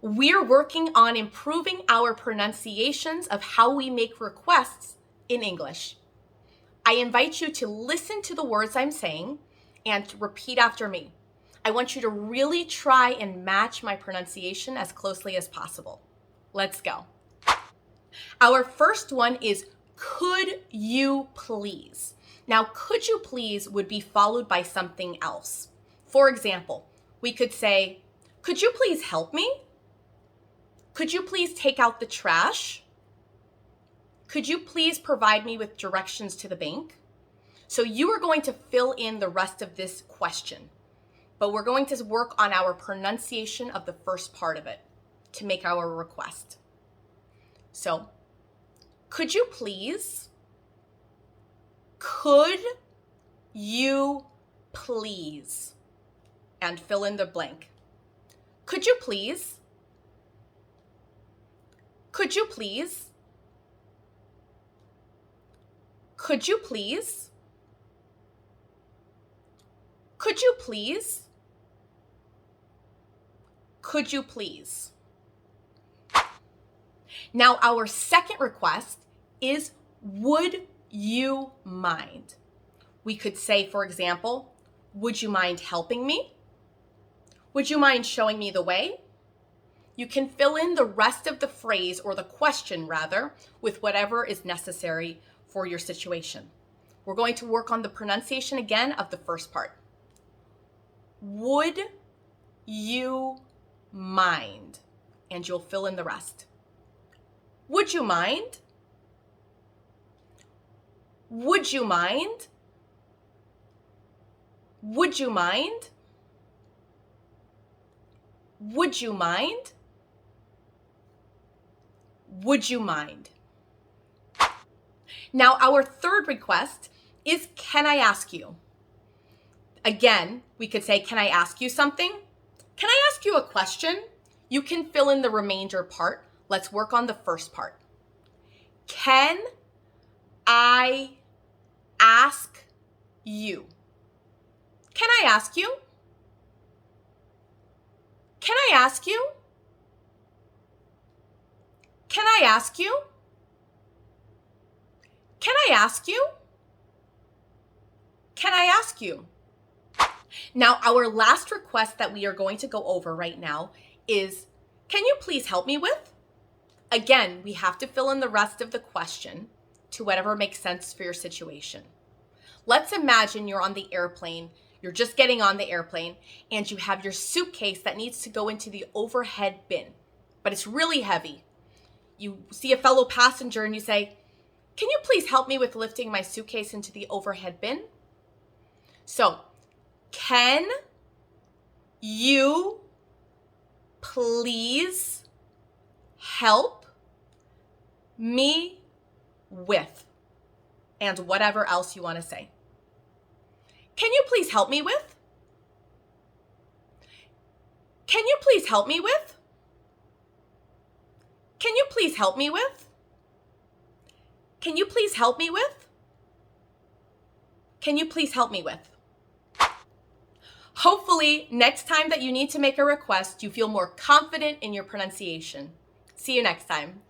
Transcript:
We're working on improving our pronunciations of how we make requests in English. I invite you to listen to the words I'm saying and to repeat after me. I want you to really try and match my pronunciation as closely as possible. Let's go. Our first one is, could you please? Now, could you please would be followed by something else. For example, we could say, could you please help me? Could you please take out the trash? Could you please provide me with directions to the bank? So you are going to fill in the rest of this question, but we're going to work on our pronunciation of the first part of it to make our request. So, could you please? Could you please? And fill in the blank. Could you please? Could you please? Could you please? Could you please? Could you please? Now, our second request is, would you mind? We could say, for example, would you mind helping me? Would you mind showing me the way? You can fill in the rest of the phrase, or the question rather, with whatever is necessary for your situation. We're going to work on the pronunciation again of the first part. Would you mind? And you'll fill in the rest. Would you mind? Would you mind? Would you mind? Would you mind? Would you mind? Now, our third request is, can I ask you? Again, we could say, can I ask you something? Can I ask you a question? You can fill in the remainder part. Let's work on the first part. Can I ask you? Can I ask you? Can I ask you? Can I ask you? Can I ask you? Can I ask you? Now, our last request that we are going to go over right now is, can you please help me with? Again, we have to fill in the rest of the question to whatever makes sense for your situation. Let's imagine you're on the airplane, you're just getting on the airplane, and you have your suitcase that needs to go into the overhead bin, but it's really heavy. You see a fellow passenger and you say, can you please help me with lifting my suitcase into the overhead bin? So, can you please help me with? And whatever else you want to say. Can you please help me with? Can you please help me with? Can you please help me with? Can you please help me with? Can you please help me with? Hopefully, next time that you need to make a request, you feel more confident in your pronunciation. See you next time.